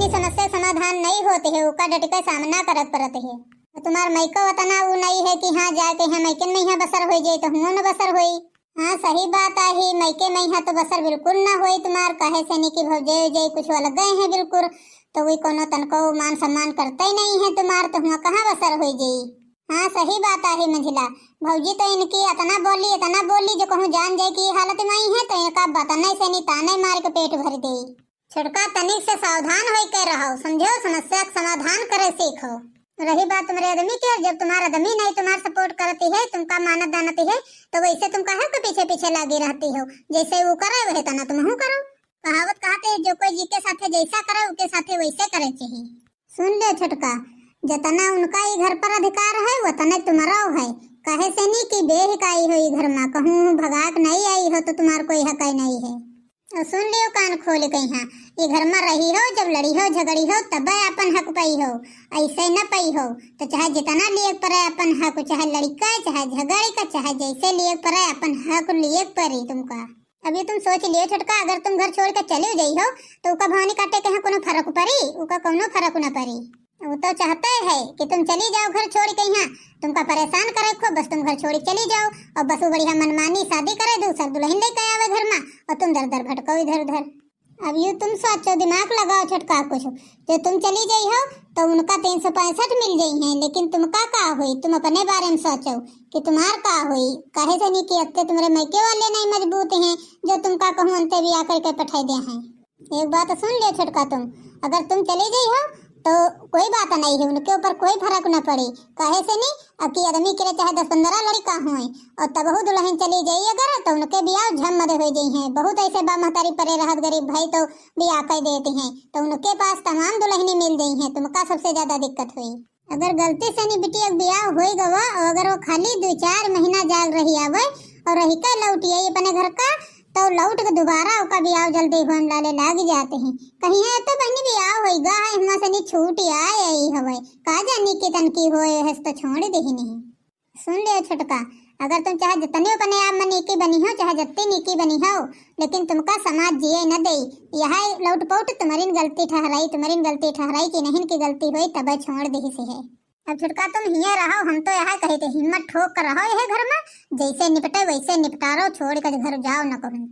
की समस्या समाधान नहीं होती है, उसका डट के सामना करत पड़त है। तो तुम्हार मैको वतना वो नहीं है कि हाँ जाके यहाँ मैके में यहाँ बसर हो जाए तो हुआ न बसर होई। हाँ सही बात आई, मैके में यहाँ तो बसर बिल्कुल ना होई तुम्हार, कहे से नहीं कि भौजे जे कुछ अलग गए हैं बिल्कुल, तो वही कोनो तनको मान सम्मान करते ही नहीं है तुम्हार, तो हुआ कहाँ बसर हो जाई। हाँ सही बात आई मंझिला, भौजी तो इनकी इतना बोली जो कहूँ जान जाए कि हालत में आई है तो इनका बताने से नहीं ताने मार के पेट भर दे। छिड़का तनिक से सावधान हो के रहो, समझो, समस्या का समाधान करे सीखो। रही बात तुम्हारे आदमी की, जब तुम्हारा आदमी नहीं तुम्हारा सपोर्ट करती है, तुमका मानत दानती है, तो वैसे तुम काहे के पीछे पीछे लगी रहती हो। जैसे वो करे वही तना तुम करो। कहावत कहते है जो कोई जी के साथे जैसा करे उसके साथे वैसे करे चाहिए। सुन ले छोटका, जितना उनका ही घर पर अधिकार है उतना तुम्हारा है, कहे से नहीं कि बेहकाई हो घर में, कहूँ भगाक नहीं आई हो तो तुम्हारा कोई हक नहीं है। और सुन लियो कान खोल के, यहाँ ये घर में रही हो, जब लड़ी हो झगड़ी हो तब अपन हक पाई हो, ऐसे न पाई हो तो चाहे जितना लिए पड़े अपन हक, चाहे लड़का चाहे झगड़ी का चाहे जैसे लिए पड़े अपन हक लिए पड़ी तुमका। अभी तुम सोच लियो छोटका, अगर तुम घर छोड़ के चली जाई हो तो उका भवानी काटे के कोनो फर्क पड़ी, उका कोनो फर्क न पड़ी। वो तो चाहते है कि तुम चली जाओ घर छोड़ के, यहाँ तुमका परेशान करे खो, बस तुम घर छोड़ चली जाओ और बस वो बढ़िया मनमानी शादी करे, दूसरा दुल्हन लेके आवे घर में और तुम दर दर भटको इधर उधर। अब यूँ तुम सोचो, दिमाग लगाओ छोटका कुछ, जो तुम चली जाई हो तो उनका 365 मिल गई है, लेकिन तुमका का हुई, तुम अपने बारे में सोचो कि तुम्हार का हुई। कहे से नहीं कि अत्ते तुम्हारे मैके वाले नहीं मजबूत हैं जो तुमका कहूँ अंते भी आकर के पठाई दे हैं। एक बात सुन ले छोटका, तुम अगर तुम चली गई हो तो कोई बात नहीं है, उनके ऊपर कोई फर्क न पड़ी। कहे से नहीं अब की आदमी के लिए चाहे 10-15 लड़का हुए और तब दुल्हन चली जाई अगर तो उनके ब्याह झम मदे हो गई हैं। बहुत ऐसे बा महतारी परे रहत गरीब भाई तो ब्याह कर देते हैं, तो उनके पास तमाम दुल्हनी मिल गई हैं, तुमका सबसे ज्यादा दिक्कत हुई। अगर गलती से नहीं बिटिया ब्याह हो गवा और अगर वो खाली 2-4 महीना जाग रही आवे और रही का लौटी आई अपने घर का, तो लौट के दोबारा उसका ब्याह जल्दी होने लाले लाग जाते हैं। कहीं है तो बहनी ब्याह होएगा है हम से नहीं छूट आई हवे, का जानी की तनकी होए है तो छोड़ दे ही नहीं। सुन ले छोटका, अगर तुम चाहे जितने अपने आप में नीकी बनी हो चाहे जितनी नीकी बनी हो, लेकिन तुमका समाज जिए न दे, यह लौट पौट तुम्हारी गलती ठहराई कि नहीं की गलती हुई तब छोड़ दे से है। अब छोटका तुम हिया रहो, हम तो यहाँ कहे थे हिम्मत ठोक कर रहो यह घर में, जैसे निपटे वैसे निपटारो, छोड़ कर घर जाओ न कहूँ।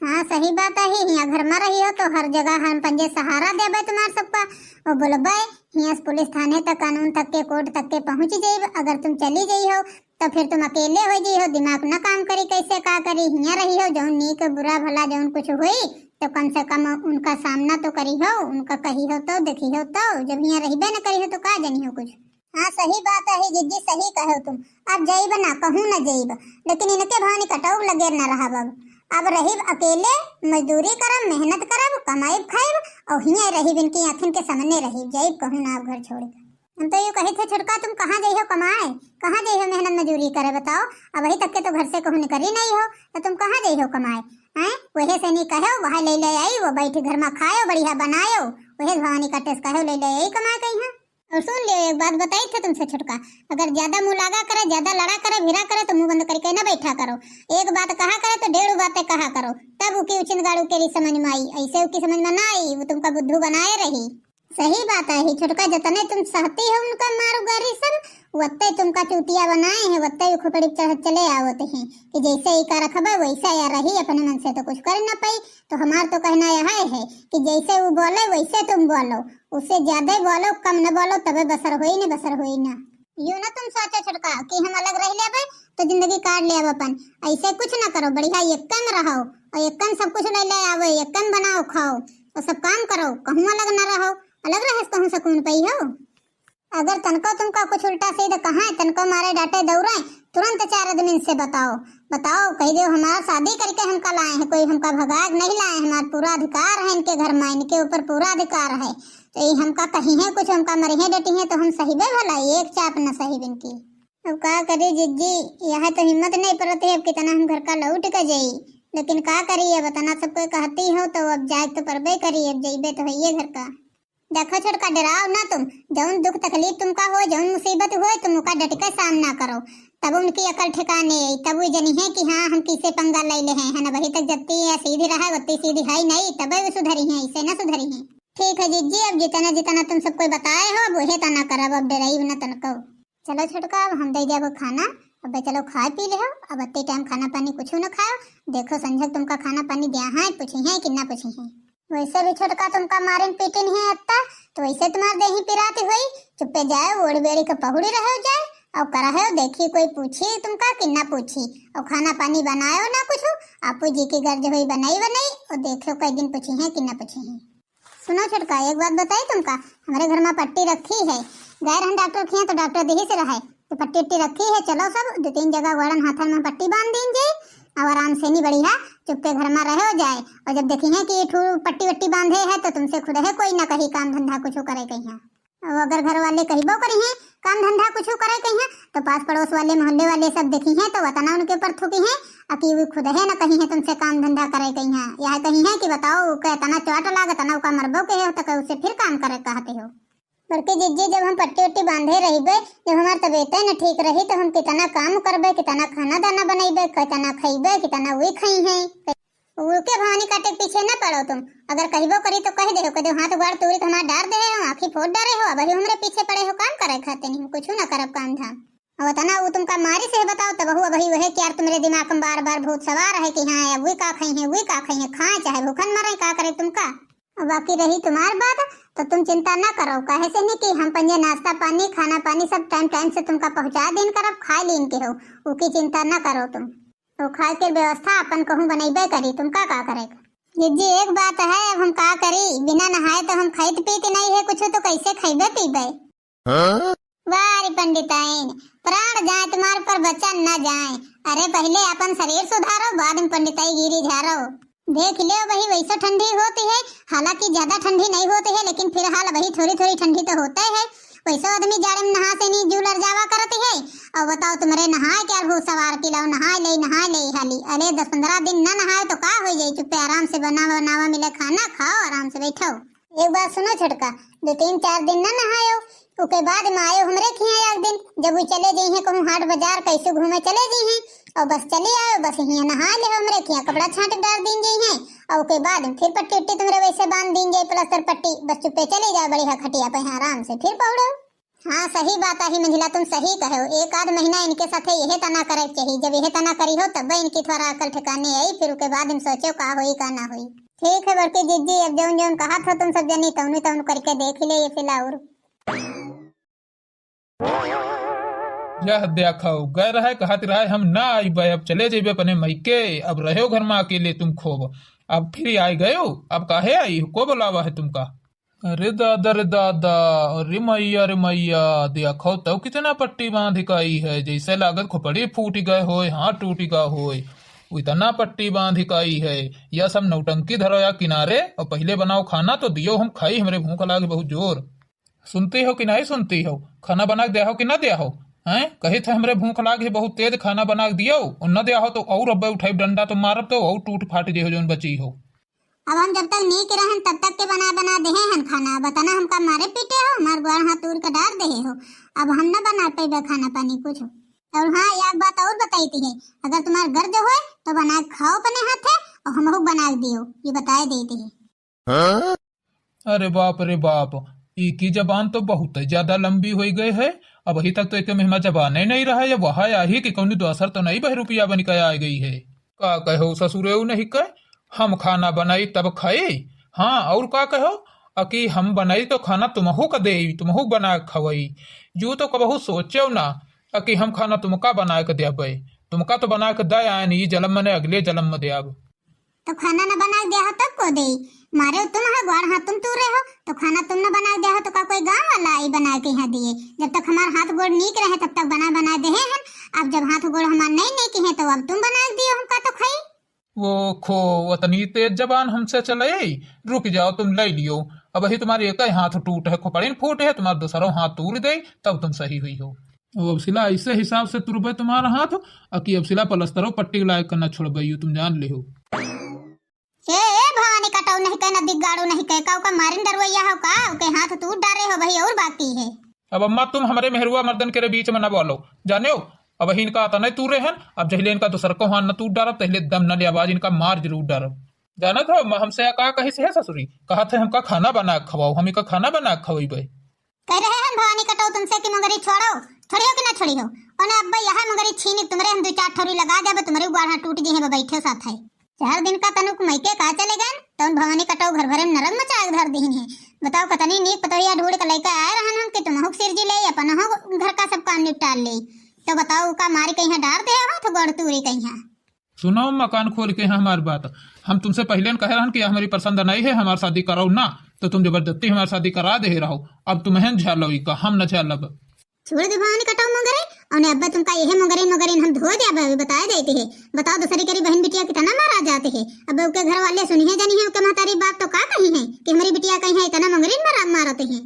हाँ सही बात है, यहाँ घर में रही हो तो हर जगह हम पंजे सहारा देबे तुम्हार सबका और बोलबे यहाँ पुलिस थाने तक कानून तक के कोर्ट तक के पहुँच जाइब। अगर तुम चली गई हो तो फिर तुम अकेले हो जाई हो, दिमाग न काम करी कैसे का करी। यहाँ रही हो जौन नीक बुरा भला जौन कुछ हुई तो कम से कम उनका सामना तो करी हो, उनका कही हो तो देखी हो, तो जब यहाँ रहीबे न करी हो तो का जानी हो कुछ। हाँ सही बात है जिज्जी, सही कहो तुम। अब जाइब ना कहूँ न जाइब, लेकिन इनके भानी कटौग लगे न रहा अब रहीब अकेले, मजदूरी करब, मेहनत करब, कमाइब खाइब और हियाँ रहीब इनकी आँखिन के सामने रहीब, जाइब कहूँ ना अब घर छोड़। हम तो ये कहे थे छोटका तुम कहाँ जाइयो कमाए, कहाँ जाइयो मेहनत मजदूरी करे बताओ। अब वही तक के तो घर से कहूँ निकली नहीं हो तो तुम कहाँ जाइयो कमाए हैं। वही से नहीं कहो वहाँ ले आई, वो बैठी घर में खाओ बढ़िया बनायो, वही भवानी का टेस्ट कहो ले आई कमाए कहीं। और सुन लियो एक बात बताई थे तुमसे छोटका, अगर ज्यादा मुँह लगा करे, ज्यादा लड़ा करे, भिड़ा करे तो मुंह बंद करके न बैठा करो। एक बात कहा करे तो 1.5 बातें कहा करो, तब उकी उचिन गाड़ू के समझ में आई, ऐसे उकी समझ में ना आई, वो तुमका बुद्धू बनाए रही। सही बात है छोटका, जितने तुम सहती हो उनका मारू गारी सब, वत्ते तुमका चूतिया बनाए हैं, वत्ते खोपड़ी चढ़ चले आवते हैं कि जैसे ही का रखबे वैसा या रही, अपने मन से तो कुछ कर न पाई। तो हमार तो कहना यह है कि जैसे वो बोले वैसे तुम बोलो, उससे ज्यादा बोलो कम न बोलो, तबे बसर हुई ना। यूँ ना तुम सोचो छोटका कि हम अलग रह लेबे तो जिंदगी काट ले अपन, ऐसे कुछ न करो, बढ़िया एकन रहो और एकन सब कुछ ले आवो, एकन बनाओ खाओ और सब काम करो, कहूँ अलग न रहो। अलग रहे कहूँ सकून पाई हो। अगर तनको तुमका कुछ उल्टा सीधा कहा है, तनको मारे डांटे दौड़ाए, तुरंत 4 आदमी से बताओ कह दो हमारा शादी करके हमका लाए हैं, कोई हमका भगाग नहीं लाए, हमारा पूरा अधिकार है इनके घर में, इनके ऊपर पूरा अधिकार है, तो ये हमका कहीं है कुछ हमका मरी है डटी है तो हम सही बे भला एक चाप न सही इनकी। अब का करे जिज्जी, यह तो हिम्मत नहीं पड़ती है अब कितना हम घर का लौट कर जाई, लेकिन का करिए बताना सबको कहती हो तो अब जाए तो परबे करिए, अब जाइबे तो है घर का। देखो छोटका डराओ ना तुम, जौन दुख तकलीफ तुमका हो, जौन मुसीबत हो तुम उनका डट कर सामना करो, तब उनकी अकल ठिकाने आई, तब वो जनी है कि हाँ हम किसे पंगा ले हैं, है ना। वही तक जत्ती या सीधी रहा वत्ती सीधी है नहीं, तब वो सुधरी है, इसे ना सुधरी है। ठीक है जिज्जी, अब जितना जितना तुम सबको बताए हो अब वही तना करब, अब डराई न तनको। चलो छोटका, अब हम दे देबो खाना, अब चलो खा पी ले हो। अब अत्ते टाइम खाना पानी कुछ न खाओ। देखो संजय तुमका खाना पानी दिया है, पूछी है कि ना पूछी है। वैसे भी छोटका तुमका मारे पीटे नहीं है अत्ता, तो वैसे तुम्हारे देही पिराती हुई चुप्पे जाए ओढ़ बेड़ी के पहुड़ी रहो जाए और करा है देखी कोई पूछी तुमका कि ना पूछी। और खाना पानी बनायो ना कुछ, आपू जी की गर्ज हुई बनाई बनाई और देखो कई दिन पूछी है कि ना पूछी है। सुनो छोटका, एक बात बताई तुमका, हमारे घर में पट्टी रखी है, गैर हम डॉक्टर किए तो डॉक्टर दही से रहे तो पट्टी उट्टी रखी है। चलो सब 2-3 जगह वड़न हाथन में पट्टी बांध दीजिए और आराम से नहीं बढ़िया चुप्पे घर में रहे हो जाए। और जब देखी है कि पट्टी वट्टी बांधे है तो तुमसे खुद है कोई ना कहीं काम धंधा कुछ करे कहीं। और अगर घर वाले कहीं करी है काम धंधा कुछ करे कहीं तो पास पड़ोस वाले मोहल्ले वाले सब देखी है तो वतना उनके ऊपर थूकी है अकी वो खुद है ना कहीं है तुमसे काम धंधा करे कहीं। यह कहीं है कि बताओ तना चोट लागे तना का मरबो के हो तो उससे फिर काम करे कहते हो। बल्कि जिज्जी जब हम पट्टी उट्टी बांधे रहीबे, जब हमार तबीयत न ठीक रही तो हम कितना काम करबे, कितना खाना दाना बनैबे, कितना खइबे, कितना वही खाई है। उनके भवानी काटे के पीछे न पड़ो तुम, अगर कहबो करी तो कह दे कदे हाथ गोड़ तोड़ी हमार डार दे हो, आंखी फोड़ डारे हो, अब हमरे पीछे पड़े हो काम करे खाते नहीं कुछ ना करब काम धाम। और तना वो तुमका मारी से बताओ तब बहु वही वही क्या तुम्हारे दिमाग में बार बार भूत सवार है कि हाँ अब वही का खाई है वही का खाई है, खाए चाहे भूखन मरे का करे तुमका। और बाकी रही तुम्हार बात तो तुम चिंता ना करो, कहे से नहीं कि हम पंजे नाश्ता पानी खाना पानी सब टाइम टाइम से तुमका पहुंचा देन करब, खा लीन के हो उकी चिंता ना करो तुम। तो खाए के व्यवस्था अपन कहूँ बनैबे करी, तुमका का करेगा। जी एक बात है, अब हम का करी, बिना नहाए तो हम खाइत पीते नहीं है कुछ तो कैसे खइबे पीबे। वारी पंडिताइन, प्राण जाए तुम्हारे पर बचन न जाए। अरे पहले अपन शरीर सुधारो बाद में पंडिताई गिरी झारो। देख ले वही वैसा ठंडी होती है, हालांकि ज्यादा ठंडी नहीं होती है लेकिन फिलहाल वही थोड़ी थोड़ी ठंडी तो होता है। वैसा आदमी जाड़े में नहा से नहीं जूलर जावा करती है। और बताओ तुम्हारे नहाए क्या भूत सवार की लाओ नहा ले हाली। अरे 10-15 दिन न नहाए तो का हो जाए, चुप्पे आराम से बनावा बनावा मिले खाना खाओ आराम से बैठो। एक बात सुनो छोटका, 2-3-4 दिन न नहायो उसके बाद में आयो हमरे खिया एक दिन, जब वो चले गई है कहूँ हाट बाजार कैसे घूमे चले गई हैं और बस चले आयो बस यहाँ नहा ले हमरे खिया कपड़ा छाट डाल दीन गई है और उसके बाद फिर पट्टी उट्टी तुम्हारे वैसे बांध दीन जाए प्लास्टर पट्टी, बस चुप्पे चले जाओ बढ़िया खटिया पे आराम से फिर पौड़ो। हाँ सही बात है मंजिला, तुम सही कहो, 1-आध महीना इनके साथ यही तना करे चाहिए, जब यही तना करी हो तब इनकी थोड़ा अकल ठिकाने आई, फिर उसके बाद हम सोचो का होई का ना होई। ठीक है बल्कि जिज्जी, अब जौन जौन कहा था तुम सब जनी तौन करके देख ले ये फिलहाल। यह देखो गए रहे कहत रहे हम ना आई बे, अब चले जेबे अपने मैके, अब रहो घर में अकेले तुम खोब, अब फिर आई गयो, अब काहे आई को बुलावा है तुमका। अरे दादा अरे मैया देखो तो कितना पट्टी बांध काई है, जैसे लागत खोपड़ी फूट गए हो हाथ टूट गया हो, इतना पट्टी बांध काई है। यह सब नौटंकी धरो या किनारे और पहले बनाओ खाना तो दियो हम खाई, हमारे भूख लागे बहुत जोर। सुनती हो कि नहीं सुनती हो, खाना बना दिया हो कि ना दिया हो हैं, कही थे हमरे भूख लागे बहुत तेज खाना बना दियो और न दिया हो तो और अब्बे उठाई डंडा तो मारब तो और टूट फाट जे हो जोन बची हो। अब हम जब तक नीक रहन तब तक के बना दे हन खाना, बताना हमका मारे पीटे हो हमार गोड़ हाथ तोड़ के डाल दे हो, अब हम न बना पाए खाना पानी कुछ। और हाँ एक बात और बताई थी है, अगर तुम्हारे गर्ज हो तो बना खाओ अपने हाथे और हम बना दियो, ये बताए देती है। अरे बाप रे बाप, एक ही जबान तो बहुत ज्यादा लंबी हो गई है, अब अभी तक तो एक महिमा जबान ही नहीं रहा है, वह आई कि कौन दोसर तो नहीं 2 रुपया बन के आ गई है। का कहो ससुरे नहीं कह, हम खाना बनाई तब खाई, हाँ और का कहो अकी हम बनाई तो खाना तुमहू का दे तुमहू बना खवई, जो तो कबहू सोचो ना अकी हम खाना तुमका बना के दे, तुमका तो बना के दे आए नहीं जन्म में अगले जन्म में दे। अब तो खाना न बना दिया हो तब को दे, मारे तुम है गोड़ हाथ तुम तूरे हो तो खाना तुम न बना दिया हो तो का कोई गांव वाला आई बना के यहाँ दिए, जब तक हमारे हाथ गोड़ नीक रहे तब तक बना दे हैं, अब जब हाथ गोड़ हमारे नहीं नीक है तो अब तुम बना दियो हमका तो खाई। वो खो उतनी तेज जबान हमसे चले, रुक जाओ तुम ले लियो, अब ही तुम्हारे एक ही हाथ टूट है खोपड़ी फूट है, तुम्हारा दूसरा हाथ तोड़ दे तब तुम सही हुई हो। अब सिला ऐसे हिसाब से तुरबे तुम्हारा हाथ अकी अब सिला पलस्तरो पट्टी लायक करना छोड़ गई तुम जान ले हो। ए भवानी कटाऊ नहीं कह नदी गाड़ू नहीं कह का मारिन डरवैया हो का के हाथ टूट डारे हो भाई और बाकी है। अब अम्मा तुम हमारे मेहरुआ मर्दन के बीच में न बोलो जाने हो, अब इनका आता नहीं तूरे हैं, अब जहिले इनका दूसर को हाथ न टूट डारब तहले दम न ले आवाज इनका मार जरूर डारब। जाना था हमसे का कही से है ससुरी, कहा थे हमका खाना बना के खवाओ, हम का खाना बना के खवाई। कह रहे हैं भवानी कटाऊ तुमसे कि मगरी छोड़ो, छोड़ियो कि ना छोड़ियो। और अब्बा यहाँ मगरी छीनी तुमरे हम 2-4 ठोरी लगा देबे, तुम्हारी गुआढ़ा टूट जी है बैठे साथ है। 4 दिन का तनुक मैके का चले गए तो भवानी कटाऊ घर भरे में नरक मचा धर दीन है। बताओ कतनी नीक पतोहिया ढूंढ के लेकर आए रहन हम कि तुम हुक सिरजी ले अपन हो घर का सब काम निपटा ले। तो बताओ का मार कहीं डार दे हो तो गड़ तूरी कहीं। सुनो मकान खोल के हमारी बात, हम तुमसे पहले कह रहे कि हमारी पसंद नहीं है, हमारी शादी कराओ ना, तो तुम जबरदस्ती हमारी शादी करा दे रहो। अब तुम्हें झलो का हम न झलब। छोड़ दे भवानी कटाऊ मगरे और अब्बा तुमका यही मगरे हम धो दे बताया देते है। बताओ दूसरी करी बहन बिटिया कितना मारा जाते है। अब उसके घर वाले सुनी है जानी है उसके महतारी बात तो का कही है कि हमारी बिटिया कहीं है इतना मगरे मारते हैं।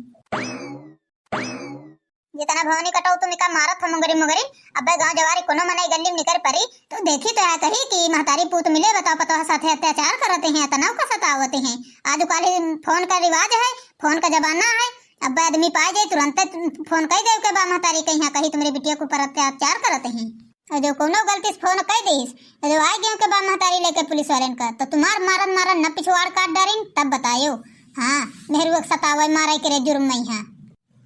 जितना भवानी कटाऊ तुम का मारत हो मगरे अब गांव जवारी कोनो मनाई गली में निकर परी तो देखी तो है कही कि महतारी पूत मिले बताओ पतो साथे अत्याचार करते हैं, तनाव का सतावते हैं। आज कल फोन का रिवाज है, फोन का जमाना है। अब आदमी पाए जाए तुरंत फोन कह दे के बा महतारी कहीं कही तुम्हारी बिटिया को पर अत्याचार करते हैं। और जो कोनो गलती से फोन कह दीस जो आए गए के बा महतारी लेके पुलिस वाले का तो तुम्हार मारन न पिछवाड़ काट डारिन तब बतायो। हाँ मेहरू एक सतावे मारे करे जुर्म में है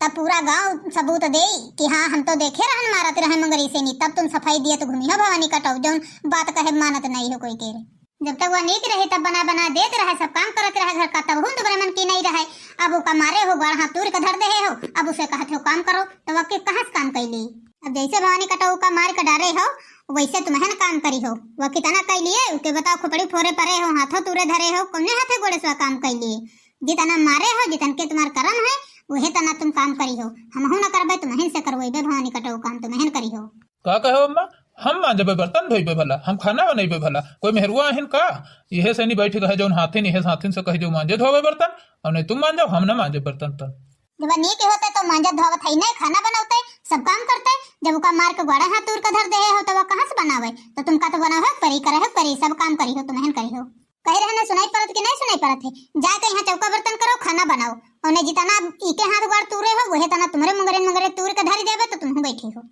तब पूरा गांव सबूत दे कि हाँ हम तो देखे रहन मारत रहे मगरी से नहीं, तब तुम सफाई दिए तो घूमी हो भवानी कटाऊ जो बात कहे मानत नहीं हो कोई तेरे। जब तक वो नीक रहे तब बना देते रहे, सब काम करते रहे घर का, तब हूं तुम्हारे मन की नहीं रहे। अब वो का मारे हो गढ़ा तूर के धर दे हो, अब उसे कहते हो काम करो तो वह कहाँ से काम कैली। अब जैसे भवानी कटाऊ का मार के डारे हो वैसे तुम्हें काम करी हो। वह कितना कैलिए उके बताओ, खोपड़ी फोरे परे हो, हाथों तूरे धरे हो, कौने हाथे गोड़े से काम कैलिए। जितना मारे हो जितन के तुम्हार कर्म है वही तना तुम काम करी हो। हम न करबे तुम्हें से करवेबे भवानी कटाऊ काम तुम्हें करी हो। का कहो अम्मा, हम मांजबे बर्तन धोइबे भला, हम खाना बनइबे भला, कोई मेहरुआ हन का यहे से नहीं बैठी कहे जो हाथी नहीं है हाथिन से कहे जो मांजे धोवे बर्तन, और नहीं तुम मांजो हम न मांजे बर्तन। तन जब नीक होते तो मांजा धोवत है नहीं, खाना बनाते सब काम करते। जब का मार के गोड़ा हाथ दूर का धर दे हो तो वह कहां से बनावे। तो तुम का तो बनावे परी करे हो, परी सब काम करी हो तुम्हें करी हो। कह रहे ना सुनाई पड़त कि नहीं सुनाई पड़त है। जाके यहाँ चौका बर्तन करो खाना बनाओ और नहीं जितना इके हाथ गोड़ तूरे हो वही तना तुम्हारे मगरे तूर के धरी देवे तो तुम बैठी हो।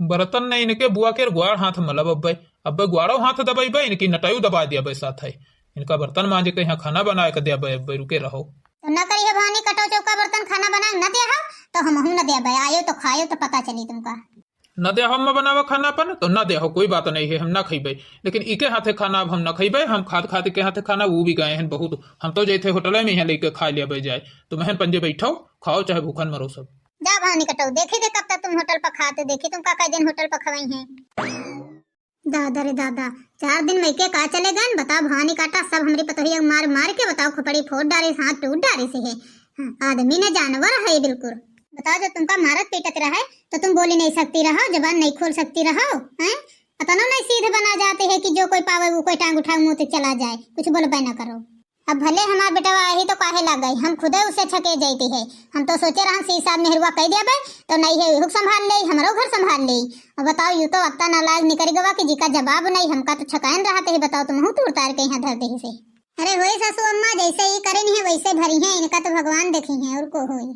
बर्तन नहीं इनके बुआ के गुआड़ हाथ मलब अब गुआड़ो हाथ दबाई इनकी नटायू दबा दिया बे साथ है इनका बर्तन मांजे के यहाँ खाना बनाए के दिया बे रुके रहो। तो न करिए भवानी कटाऊ चौका बर्तन खाना बनाए न दिया तो हम न दिया भाई, आयो तो खायो तो पता चली तुमका। न दे हम बनावा खाना अपन तो न दे हो कोई बात नहीं है, हम ना खइबे, लेकिन इके हाथे खाना अब हम न खइबे। हम खाते के हाथे खाना वो भी गए हैं बहुत, हम तो जैसे होटल में यहाँ लेके खा लिया जाए। तुम्हें पंजे बैठो खाओ चाहे भूखन मरो सब। जा भवानी कटाऊ देखी दे कब तक तुम होटल पर खाते, देखी तुम का दिन होटल पर खवाई हैं। दादा रे दादा 4 दिन मैके का चले गए बताओ। भवानी काटा सब हमारी पतोहिया मार मार के बताओ खोपड़ी फोड़ डारे, हाथ टूट डारे से है। आदमी ने जानवर है बिल्कुल। बताओ जब तुमका मारत पीटत रहा है तो तुम बोली नहीं सकती रहो, जबान नहीं खोल सकती रहो हैं। पता नहीं सीधे बना जाते हैं कि जो कोई पावे वो कोई टांग उठा मुंह तक चला जाए, कुछ बोलबे ना करो। अब भले हमार बेटा आई तो काहे लग गई, हम खुदे उसे छके जाती है। हम तो सोचे रहा सी साहब मेहरुआ कह दिया भाई तो नहीं है हुक संभाल ले हमारो घर संभाल ले। अब बताओ यू तो अत्ता नालायक निकल गवा कि जिका जवाब नहीं, हमका तो छकान रहते है। बताओ तुम तूर तार के यहाँ धरते ही से। अरे होई सासू अम्मा जैसे ही करे नहीं है वैसे भरी है, इनका तो भगवान देखी है और को होई।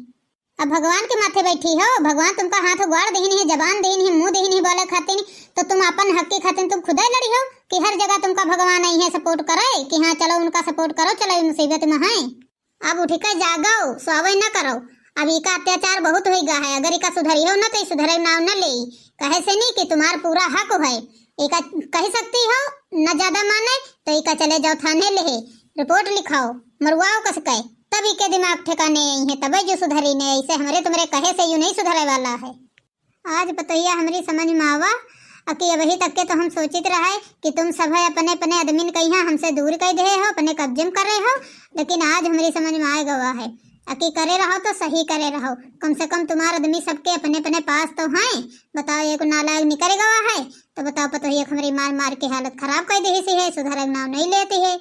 अब भगवान के माथे बैठी हो, भगवान तुमका हाथ गुआड़ देही नहीं, जबान देही नहीं, मुंह देही नहीं बोले खाते नहीं, तो तुम अपन हक के खातिर तुम खुदा लड़ी हो कि हर जगह तुमका भगवान नहीं है सपोर्ट करे कि हाँ चलो उनका सपोर्ट करो, चलो मुसीबत में है। अब उठ कर जागो सोवे न करो। अब इका अत्याचार बहुत हो गया है, अगर इका सुधरी हो ना तो सुधरे नाव न ले कहे से नहीं कि तुम्हारा पूरा हक है। इका कह सकती हो न ज्यादा माने तो इका चले जाओ थाने ले रिपोर्ट लिखाओ मरवाओ कस कहे, तभी के दिमाग ठिकाने आई है तभी जो सुधरी ने। ऐसे हमारे तुम्हारे कहे से यूं नहीं सुधरे वाला है। आज बतैया हमारी समझ में आवा कि अभी तक के तो हम सोचित रहे कि तुम सब है अपने अपने आदमी कहीं हमसे दूर कह दे हो, अपने कब्जे में कर रहे हो, लेकिन आज हमारी समझ में आए गवा है कि करे रहो तो सही करे रहो। कम से कम तुम्हारा आदमी सबके अपने अपने पास तो हैं। बताओ एक नालायक निकले गवा है तो बताओ पतो ही हमारी मार मार के हालत खराब कर दी सी है, सुधारे नाम नहीं लेती है।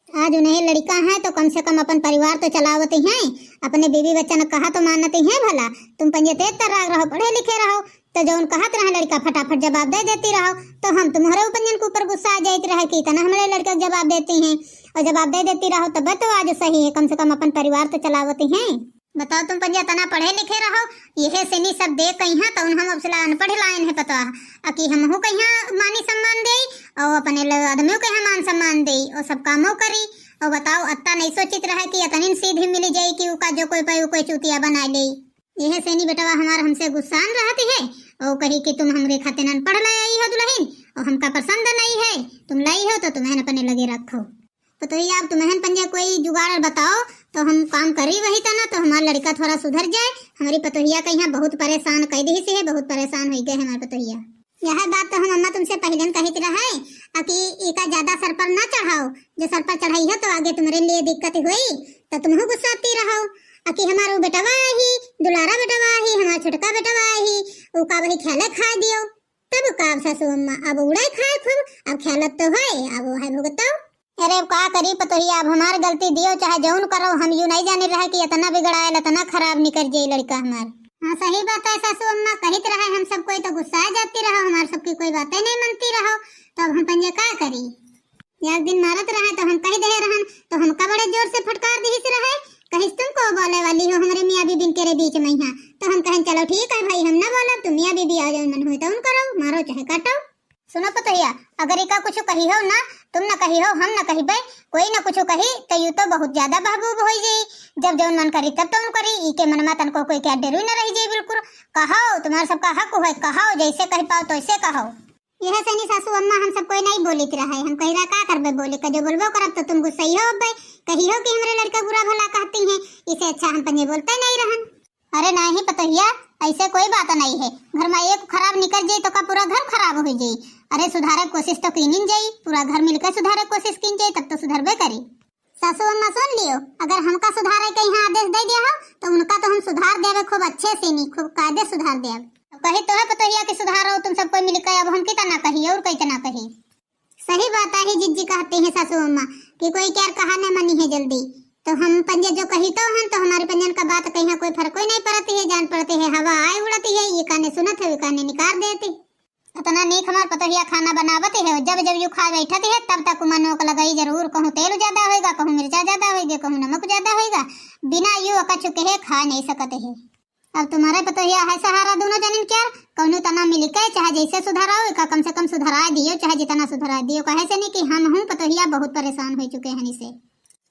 आज उन्हें लड़का है तो कम से कम अपन परिवार तो चलावती हैं, अपने बीवी बच्चा ने कहा तो मानती हैं। भला तुम पंजे तेज तराग रहो, पढ़े लिखे रहो तो जो उन कहत रहे लड़का फटाफट जवाब दे देती रहो, तो हम तुम्हारे उपंजन के ऊपर गुस्सा आ जाती रहे कि इतना हमारे लड़के को जवाब देती हैं और जवाब दे देती रहो तब तो आज सही है, कम से कम अपन परिवार तो चलावती हैं। बताओ तुम पंजा तना पढ़े लिखे रहो, यह से नहीं सब देख कहीं तो हम अब अनपढ़ लाइन है पता कि हम हो कहीं मानी सम्मान दे और अपने आदमियों के मान सम्मान दे और सब कामों करी। और बताओ अत्ता नहीं सोचित रहा कि अतनिन सीधी मिली जाई कि उका जो कोई पाई कोई चूतिया बना ले। यह सेनी बेटवा हमार हमसे गुस्सान रहती है और कही कि तुम हमरे खातिर अनपढ़ लाई आई हो दुल्हन और हमका पसंद नहीं है, तुम लाई हो तो तुम्हें अपने लगे रखो। तो अब तुम्हें पंजे कोई जुगाड़ बताओ तो हम काम करी वही तना तो हमारा लड़का थोड़ा सुधर जाए। हमारी पतोहिया का यहाँ बहुत परेशान कई दी से है, बहुत परेशान हो गए हमारे पतोहिया। यह बात तो हम अम्मा तुमसे पहले कही रहा है कि एका ज्यादा सर पर ना चढ़ाओ, जो सर पर चढ़ाई है तो आगे तुम्हारे लिए दिक्कत हुई तो तुम गुस्साती रहो। कि हमारो बेटवा ही दुलारा बेटवा ही हमारा छोटका बेटवा ही उका वही ख्याल खा दियो तब का सासू अम्मा अब उड़ाई खाए खूब, अब ख्यालत तो है अब है भुगताओ। अरे का करी पतोहिया, अब हमार गलती दियो चाहे जौन करो, हम यू नहीं जाने रहा कि इतना बिगड़ायल इतना खराब निकल जाये लड़का हमार। हाँ सही बात है सासू अम्मा, कहित रहे हम सब कोई तो गुस्सा जाती रहो, हमार सबकी कोई बातें नहीं मानती रहो तो अब हम पंजे का करी। एक दिन मारत रहे तो हम कही दे रहन तो हमका बड़े जोर से फटकार दी रहे, कहीं तुमको बोले वाली हो हमारे मियाँ बीबी के बीच में यहाँ तो हम कहें चलो ठीक है भाई हम ना बोलो, तुम मियाँ बीबी आ जाओ मन हुई तो उन करो मारो चाहे काटो। सुनो पतोहिया, अगर इका कुछ कही हो ना तुम न कही हो हम न कही भाई कोई न कुछ कही तो यू तो बहुत ज्यादा बहबूब हो जाये, जब जौन मन करी तब तो उन करी, इके मन में तनको कोई क्या डरू न रह जाये। बिल्कुल कहो तुम्हारा सबका हक है, कहो जैसे कही पाओ तो ऐसे कहो। यह सनी सासू अम्मा हम सब कोई नहीं बोलित रहा है, हम कही रहा का करबे बोले का जो बोलबो करब तो तुम गुस्सा हो भाई कही हो कि हमारे लड़का बुरा भला कहती हैं, इसे अच्छा हम पंजे बोलते नहीं रहन। अरे नहीं पतोहिया ऐसे कोई बात नहीं है, घर में एक खराब निकल जाये तो का पूरा घर खराब हो जाये। अरे सुधारे कोशिश तो कीनिन जाये, पूरा घर मिलकर सुधारे कोशिश कीन जाये तब तो सुधरबे करी। सासू अम्मा सुन लियो, अगर हमका सुधारे के यहाँ आदेश दे दिया हो तो उनका तो हम सुधार देवे खूब अच्छे से, नहीं खूब कायदे सुधार देव। कही तो है पतोहिया कि सुधारो तुम सब कोई मिलकर, अब हम कितना कही और कितना कही। सही बात है जिज्जी कहते हैं सासू अम्मा कि कोई क्या कहा न मनी है जल्दी, तो हम पंजे जो कही तो हैं तो हमारे पंजन का बात कहीं कोई फर्क नहीं पड़ती है, जान पड़ती है हवा आए उड़ती है, ये काने सुनत है काने निकाल देती। इतना नीक हमार पतोहिया खाना बनावती है, जब जब यू खा बैठती है तब तक मनो को लगाई जरूर, कहूँ तेल ज्यादा होगा, कहूँ मिर्चा ज्यादा होगी, कहूँ नमक ज्यादा होगा, बिना यू अकछ के खा नहीं सकते है। अब तुम्हारे पतोहिया है सहारा दोनों जनिन क्या कौनो तना मिलके चाहे जैसे सुधाराओ का कम से कम सुधरा दियो, चाहे जितना सुधरा दियो, कहे से नहीं कि हम हूँ पतोहिया बहुत परेशान हो चुके हैं इसे।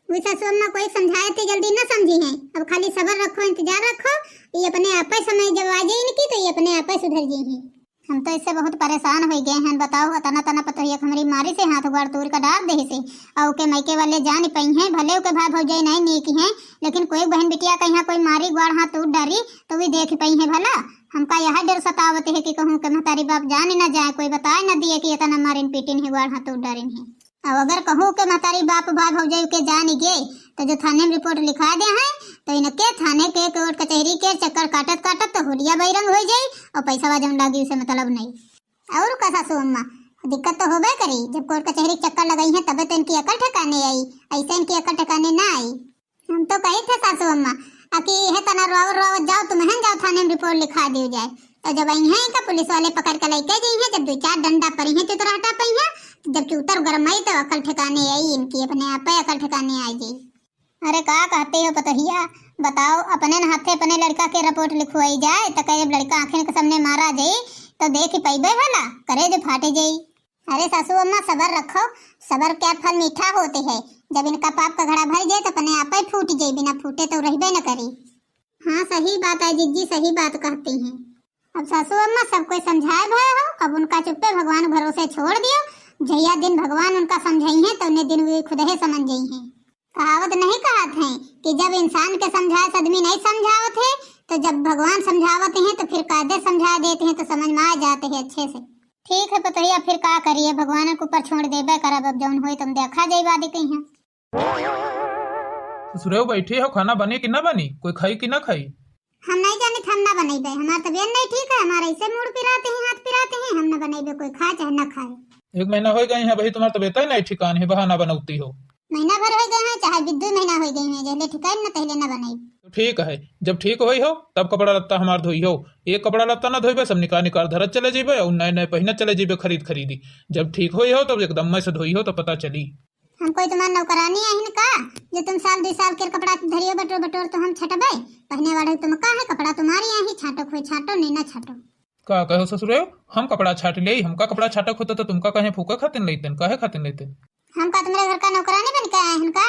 सासू अम्मा कोई समझाए थे जल्दी न समझी है, अब खाली सबर रखो इंतजार रखो, ये अपने आप समय जब आ जाए इनकी तो ये अपने आप सुधर जाए। हम तो इससे बहुत परेशान हो गए हैं, बताओ तना तना पतोहिया हमारी मारी से हाथ गोड़ तोड़ का डाल दे से, और के मैके वाले जान पाई हैं भले के भाई भौजाई नहीं नीक हैं, लेकिन कोई बहन बिटिया का यहाँ कोई मारी गोड़ हाथ टूट डाली तो भी देख पाई है भला। हमका यह डर सतावत है कि कहूँ के महतारी बाप जान न जाए, कोई बताए न दिए कि इतना मारिन पीटिन है गोड़ हाथ टूट डालिन है। अब अगर कहूँ के महतारी बाप भाई भौजाई के जान गए तो जो थाने में रिपोर्ट लिखा दे है तो इनके थाने के कोर्ट कचहरी के चक्कर काटत काटत तो होलिया बैरंग हो जाये और पैसा वाजम लागी उसे मतलब नहीं। और का सासू अम्मा दिक्कत तो होबे करी, जब कोर्ट कचहरी चक्कर लगाई है तबे तो इनकी अकल ठिकाने आई, ऐसे इनकी अकल ठिकाने ना आई। हम तो कही थे सासू अम्मा कि यह तना रोवत रोवत जाओ तुम जाओ थाने में रिपोर्ट लिखा दी जाए, तो जब आई है का पुलिस वाले पकड़ कर लेके गई है, जब 2-4 डंडा पड़ी है तो हटा पाई है, जब चूतर गरमाई तो अकल ठिकाने आई इनकी, अपने आप अकल ठिकाने आई गई। अरे का कहते हो पतोहिया, बताओ अपने हाथे अपने लड़का के रिपोर्ट लिखवाई जाए तो कहे लड़का आंखें के सामने मारा जाये तो देख पैबे भला करे जो फाटे जाये। अरे सासू अम्मा सबर रखो, सबर क्या फल मीठा होते है, जब इनका पाप का घड़ा भर जाए तो अपने आप ही फूट जाये, बिना फूटे तो रहबे न करी। हाँ सही बात है जिज्जी, सही बात कहती हैं। अब सासू अम्मा सब कोई समझाए भय हो, अब उनका चुप्पे भगवान भरोसे छोड़ दियो, जहिया दिन भगवान उनका समझाई है तो उन्हें दिन वे खुद ही समझ गई हैं। कहावत नहीं कहत है कि जब इंसान के समझाए आदमी नहीं समझावत है, तो जब भगवान समझावते हैं तो फिर कायदे समझा देते हैं तो समझ में आ जाते हैं अच्छे से। ठीक है पतोहिया फिर का करिए, भगवान के ऊपर छोड़ देबे करब, अब जौन होई तुम देखा जाई बादी कहीं। ससुरेव बैठे हो, खाना बने कि ना बनी, कोई खाई कि ना खाई? हम नहीं जाने हम ना बनेबे, हमारा तबीयत नहीं ठीक है, हमारा ऐसे मूड पिराते हैं हाथ पिराते हैं, हम ना बनेबे, कोई खाए चाहे ना खाए। 1 महीना हो गए हैं भाई, तुम्हारा तबीयत ही नहीं ठिकान है, बहाना बनौती हो। महीना भर हो गए हैं चाहे 2 महीना हो गए हैं, जहले ठिकान न तहले न बनाई। तो ठीक है, जब ठीक होई हो तब कपड़ा लत्ता हमार धोई हो, एक कपड़ा लत्ता ना धोइबे सब निकाल निकाल धरत चले जेबे और नए नए पहिना चले जेबे खरीद खरीदी, जब ठीक होई हो तब एकदम में से धोई हो तो पता चली। हम कोई तुम्हार नौकरानी आहिन का जो तुम साल 2 साल के कपड़ा धरियो बटोर बटोर तो हम छटबे, पहने वाले तुम का है कपड़ा तुम्हारी आही, छाटो कोई छाटो नहीं ना छाटो। का कहो ससुरे, हम कपड़ा छाट ले, हमका कपड़ा छाटक होता तो तुमका कहे फूका खातिन लेते, काहे खातिन लेते? हम का तुम्हारे घर का नौकरानी बन के आए हैं का?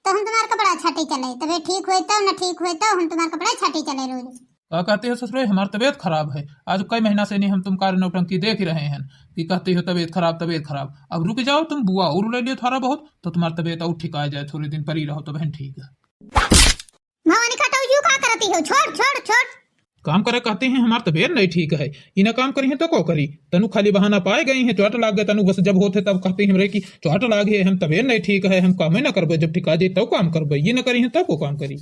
तो हम तुम्हारा कपड़ा छाटी चले, तबे ठीक हुए तो न ठीक हुए तो हम तुम्हारा कपड़ा छाटी चले रोज। क्या कहती हो ससुरे, हमारी तबीयत खराब है। आज कई महीना से नहीं हम तुम कार्य नौटंकी देख ही रहे हैं कि कहती हो तबीयत खराब तबीयत खराब। अब रुक जाओ, तुम बुआ और ले लियो थोड़ा बहुत तो तुम्हारी तबीयत और ठीक आ जाए, थोड़े दिन परी रहो तो बहन ठीक है। भवानी कटो यू का करती हो? छोड़ छोड़ छोड़। काम करे कहते हैं हमारी तबीयत नहीं ठीक है, इना काम करी है तो को करी। तनु खाली बहाना पाए गई है, चोट लाग गए तनु बस जब होते तब कहते हैं कि चोट लाग है, हम तबीयत नहीं ठीक है, हम काम ही ना करबे, जब ठीक आ जाए तब काम करबे, ये न करी है तब को काम करी।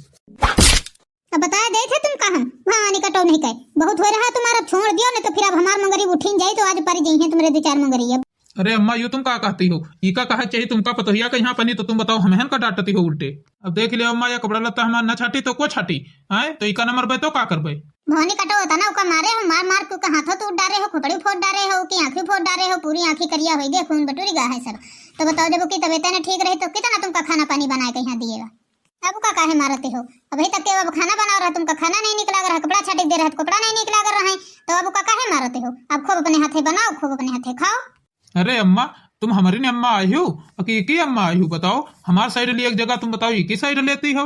अब बताया दे थे तुम का हम भवानी कटो नहीं कहे, बहुत हो रहा तुम्हारा, छोड़ दियो नहीं तो फिर अब हमार मंगरी उठीन जाई तो आज परी जाई है तुम्हारे 2-4 मंगरी। अब अरे अम्मा यू तुम क्या कहती हो, इका कहा चाहिए तुमका पतोहिया का यहाँ पनी तो तुम बताओ हमें का डांटती हो उल्टे। अब देख लियो अम्मा, या कपड़ा लत्ता हमारा न छाटी तो को छाटी आए, तो इका नंबर बे तो का करबे। भवानी कटो होता ना उका मारे हो, मार मार के हाथों तो डारे हो, खोपड़ी फोड़ डारे हो कि आंखें फोड़ डारे हो, पूरी आंखें करिया हो गई, खून बटूरी गा है सब। तो बताओ जब की तबीयत न ठीक रही तो कितना तुमका खाना पानी बनाए के यहाँ दिएगा? अब का काहे मारते हो? अभी तक के अब खाना बना रहा, तुमका खाना नहीं निकला रहा, कपड़ा छाटे दे रहा, कपड़ा नहीं निकला कर रहा है, तो अब का काहे मारते हो? अब खूब अपने हाथे बनाओ, खूब अपने हाथे खाओ। अरे अम्मा तुम हमारी ने अम्मा आई हो की अम्मा आई हो, बताओ हमारे साइड लिए एक जगह तुम बताओ की साइड लेती हो?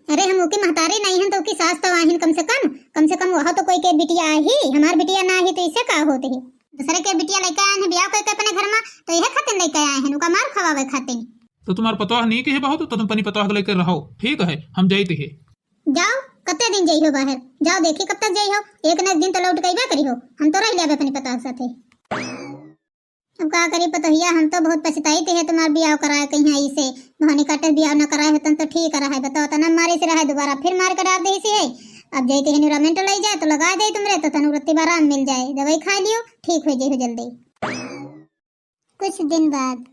अरे हम की महतारी नहीं है तो की सास तो आहिन, कम से कम वह तो कोई के बिटिया आई, हमार बिटिया ना आई तो इससे का होते है? दूसरे के बिटिया लेके आए हैं ब्याह करके अपने घर में, तो यह खातिर लेके आए हैं, उनका मार खवावे खातिर। तो तुम्हारे पतवाह नहीं की है बहुत, तो तुम अपनी पतवाह लेकर रहो, ठीक है हम जाती है। जाओ कते दिन जाई हो बाहर, जाओ देखी कब तक जाई हो, एक न एक दिन तो लौट गई करी हो, हम तो रह लिया अपनी पतवाह साथे। अब का करी पतोहिया, हम तो बहुत पछताई थे तुम्हार बियाह कराए कहीं आई से, भवानी काटे बियाह न कराए होतन तो ठीक रहा है। बताओ तना मारे से रहा दोबारा फिर मार कर डाल दे से है। अब जाई के निरामेंट ले जाए तो लगा दे तुमरे, तो तनु रत्ती आराम मिल जाए, दवाई खा लियो ठीक हो जाए जल्दी। कुछ दिन बाद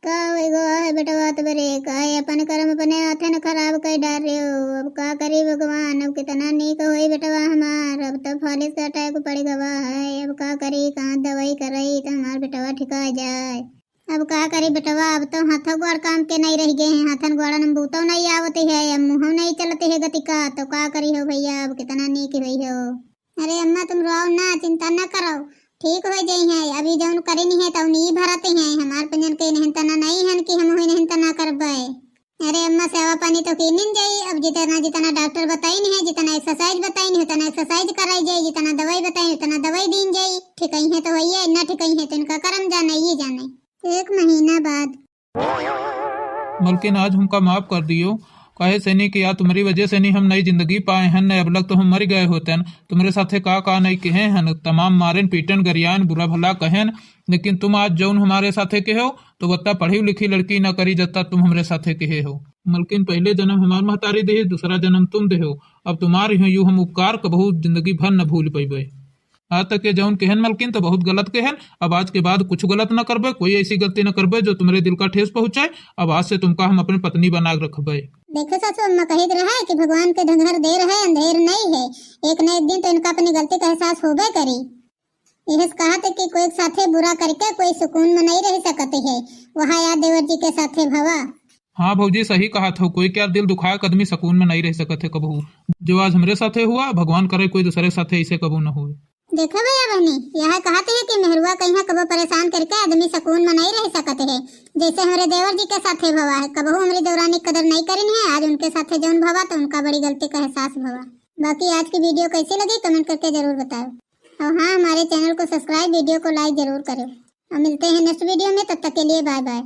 का होएगो है बेटा, बात बरे का है, अपन कर्म अपने हाथे न खराब कर डाल रहे हो। अब का करे भगवान, अब कितना नीक होई बेटा हमार, अब तो फालिस का अटैक पड़ गवा है। अब का करी, कहाँ दवाई करई तो हमार बेटवा ठिका जाए। अब का करी बेटवा, अब तो हाथों गोड़ काम के नहीं रह गए हैं, हाथन गोड़ा न बूतो नहीं आवते है, अब मुँह नहीं चलते है गति का, तो का करी हो भैया, अब कितना नीक हुई हो। अरे अम्मा तुम रोओ ना, चिंता न करो, ठीक हो जाई है। अभी जौन करे नहीं है तो नहीं भरते हैं, हमार पंजन के नहनतना नहीं है कि हम हुई नहनतना करबे। अरे अम्मा सेवा पानी तो की नहीं जाई, अब जितना जितना डॉक्टर बताई नहीं है, जितना एक्सरसाइज बताई नहीं उतना एक्सरसाइज कराई जाए, जितना दवाई बताई उतना दवाई दी जाए। ठीक है तो वही न ठीक है तो इनका कर्म जाने ये जाने। 1 महीना बाद मलकिन आज हमका माफ कर दियो, काहे से नहीं कि यार तुम्हारी वजह से नहीं हम नई जिंदगी पाए हैं, न अब लग तो हम मर गए होते हैं। तुम्हारे साथे का नहीं कहे हैं, तमाम मारन पीटन गरियान बुरा भला कहें, लेकिन तुम आज जौन हमारे साथे कहे हो तो बत्ता पढ़ी लिखी लड़की न करी जत्ता तुम हमारे साथे कहे हो। मलकिन पहले जन्म हमार महतारी दे, दूसरा जन्म तुम दे हो, अब तुम्हारी हो यू हम उपकार कबहू जिंदगी भर न भूल पैबे। आज तक के जौन कहन मलकिन तो बहुत गलत कहन, अब आज के बाद कुछ गलत न करबे, कोई ऐसी गलती न करबे जो तुम्हारे दिल का ठेस पहुंचाए। अब आज से तुमका हम अपनी पत्नी बना रखबे। देखो सासू अम्मा कही रहा है कि भगवान के घर देर है अंधेर नहीं है, एक न एक दिन तो इनका अपनी गलती का एहसास होबे करी। यह कहा थे कि कोई साथे बुरा करके कोई सुकून में नहीं रह सकते है, वहाँ या देवर जी के साथे भवा। हाँ भौजी सही कहा था, कोई क्या दिल दुखाए आदमी सुकून में नहीं रह सकते कबहू, जो आज हमरे साथे हुआ भगवान करे कोई दूसरे साथे ऐसे कबू न हुए। देखो भैया बहनी, यह कहते हैं कि मेहरुआ कहीं कबो परेशान करके आदमी सुकून में नहीं रह सकते है, जैसे हमारे देवर जी के साथे भवा है, कबहू हमारी देवरानी कदर नहीं करी है, आज उनके साथे जौन भवा तो उनका बड़ी गलती का एहसास भवा। बाकी आज की वीडियो कैसी लगी कमेंट करके जरूर बताओ, और हाँ हमारे चैनल को सब्सक्राइब, वीडियो को लाइक जरूर करो, और मिलते हैं नेक्स्ट वीडियो में, तब तक के लिए बाय बाय।